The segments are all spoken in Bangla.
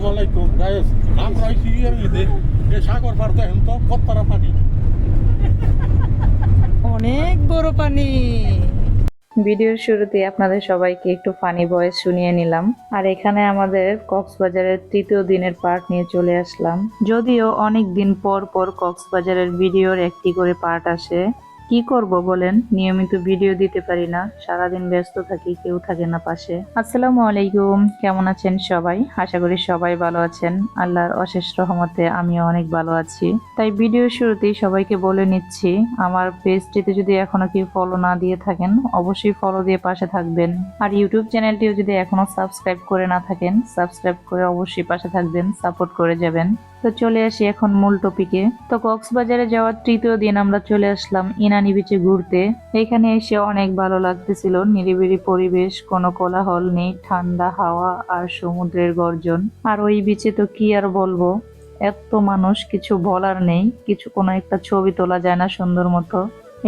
আসসালামু আলাইকুম গাইস, আমরা হইছি এই সাগর পার দেখেন তো কতটা পানি। অনেক বড় পানি। ভিডিওর শুরুতে আপনাদের সবাইকে একটু ফানি ভয়েস শুনিয়ে নিলাম। আর এখানে আমাদের কক্সবাজারের তৃতীয় দিনের পার্ট নিয়ে চলে আসলাম। যদিও অনেক দিন পর পর কক্সবাজারের ভিডিওর একটি করে পার্ট আসে, কি করব বলেন, নিয়মিত ভিডিও দিতে পারি না, সারাদিন ব্যস্ত থাকি, কেউ থাকে না পাশে। আসসালামু আলাইকুম, কেমন আছেন সবাই? আশা করি সবাই ভালো আছেন। আল্লাহর অশেষ রহমতে আমিও অনেক ভালো আছি। তাই ভিডিও শুরুতেই সবাইকে বলে নিচ্ছি, আমার পেজটিতে যদি এখনো কেউ ফলো না দিয়ে থাকেন অবশ্যই ফলো দিয়ে পাশে থাকবেন। আর ইউটিউব চ্যানেলটিও যদি এখনো সাবস্ক্রাইব করে না থাকেন সাবস্ক্রাইব করে অবশ্যই পাশে থাকবেন, সাপোর্ট করে যাবেন। তো চলে আসি এখন মূল টপিকে। তো কক্সবাজারে যাওয়ার তৃতীয় দিন আমরা চলে আসলাম ইনানি বিচে ঘুরতে। এখানে এসে অনেক ভালো লাগতেছিল, নিরিবিলি পরিবেশ, কোনো কোলাহল নেই, ঠান্ডা হাওয়া আর সমুদ্রের গর্জন। আর ওই বিচে তো কি আর বলবো, এত মানুষ, কিছু বলার নেই, কিছু কোনো একটা ছবি তোলা যায় না সুন্দর মতো।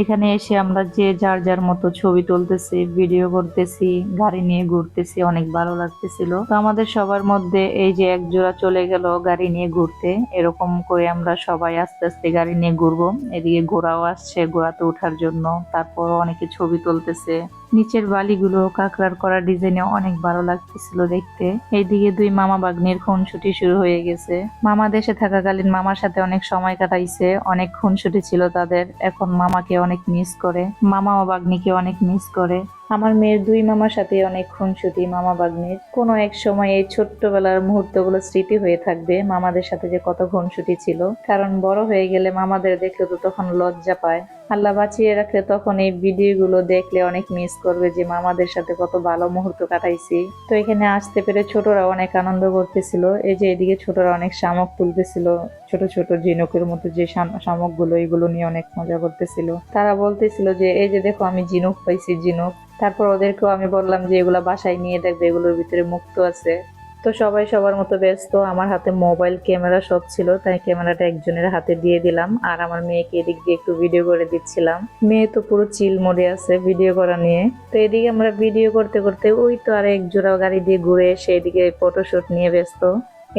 এখানে এসে আমরা যে যার যার মতো ছবি তুলতেছি, ভিডিও করতেছি, গাড়ি নিয়ে ঘুরতেছি, অনেক ভালো লাগতেছিল। তো আমাদের সবার মধ্যে এই যে এক জোড়া চলে গেল গাড়ি নিয়ে ঘুরতে, এরকম করে আমরা সবাই আস্তে আস্তে গাড়ি নিয়ে ঘুরবো। এদিকে ঘোড়াও আসছে ঘোড়াতে ওঠার জন্য, তারপর অনেকে ছবি তুলতেছে। নিচের বালিগুলো কাঁকড়ার করা ডিজাইনে অনেক ভালো লাগতেছিল দেখতে। এইদিকে দুই মামা ভাগ্নির খুনসুটি শুরু হয়ে গেছে। মামা দেশে থাকাকালীন মামার সাথে অনেক সময় কাটাইছে, অনেক খুনসুটি ছিল তাদের। এখন মামাকে অনেক মিস করে, মামা ও ভাগ্নিকে অনেক মিস করে। আমার মেয়ের দুই মামার সাথে অনেক খুনসুটি মামা ভাগ্নির। কোনো এক সময় এই ছোট্টবেলার মুহূর্তগুলো স্মৃতি হয়ে থাকবে, মামাদের সাথে যে কত খুনসুটি ছিল। কারণ বড় হয়ে গেলে মামাদের দেখলে তো তখন লজ্জা পায়। আল্লাহ বাঁচিয়ে রাখলে তখন এই ভিডিওগুলো দেখলে অনেক মিস করবে যে মামাদের সাথে কত ভালো মুহূর্ত কাটাইছি। তো এখানে আসতে পেরে ছোটরা অনেক আনন্দ করতেছিল। এই যে এদিকে ছোটরা অনেক শামুক তুলতেছিল, ছোট ছোট ঝিনুকের মতো যে শামুকগুলো, এগুলো নিয়ে অনেক মজা করতেছিল। তারা বলতেছিল যে এই যে দেখো আমি ঝিনুক পাইছি, ঝিনুক। তারপর ওদেরকেও আমি বললাম যে এগুলা বাসায় নিয়ে দেখবে, এগুলোর ভিতরে মুক্তো আছে। তো সবাই সবার মতো ব্যস্ত। আমার হাতে মোবাইল ক্যামেরা সব ছিল, তাই ক্যামেরাটা একজনের হাতে দিয়ে দিলাম, আর আমার মেয়েকে এদিক দিয়ে একটু ভিডিও করে দিচ্ছিলাম। মেয়ে তো পুরো চিল মোডে আছে ভিডিও করা নিয়ে। তো এদিকে আমরা ভিডিও করতে করতে ওই তো আর এক জোড়া গাড়ি দিয়ে ঘুরে এসে এদিকে ফটোশুট নিয়ে ব্যস্ত।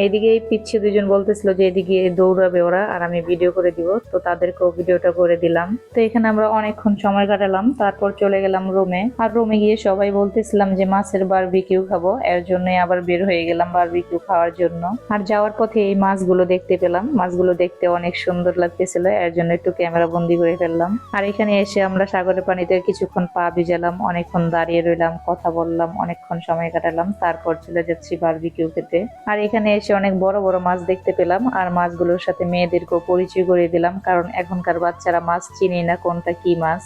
এইদিকে এই পিচ্ছি দুজন বলতেছিল যে এদিকে দৌড়াবে ওরা আর আমি ভিডিও করে দিব, তো তাদেরকেও ভিডিওটা করে দিলাম। তো এখানে আমরা অনেকক্ষণ সময় কাটালাম, তারপর চলে গেলাম রুমে। আর রুমে গিয়ে সবাই বলতেছিলাম যে মাছের বারবিকিউ খাবো, এর জন্যই আবার বের হয়ে গেলাম বারবিকিউ খাওয়ার জন্য। আর যাওয়ার পথে এই মাছগুলো দেখতে পেলাম, মাছগুলো দেখতে অনেক সুন্দর লাগতেছিল, এর জন্য একটু ক্যামেরা বন্দি করে ফেললাম। আর এখানে এসে আমরা সাগরের পানিতে কিছুক্ষণ পা ভিজালাম, অনেকক্ষণ দাঁড়িয়ে রইলাম, কথা বললাম, অনেকক্ষণ সময় কাটালাম, তারপর চলে যাচ্ছি বারবিকিউ খেতে। আর এখানে এসে অনেক বড় বড় মাছ দেখতে পেলাম, আর মাছগুলোর সাথে মেয়েদেরকেও পরিচয় করে দিলাম, কারণ এখনকার বাচ্চারা মাছ চিনি না কোনটা কি মাছ।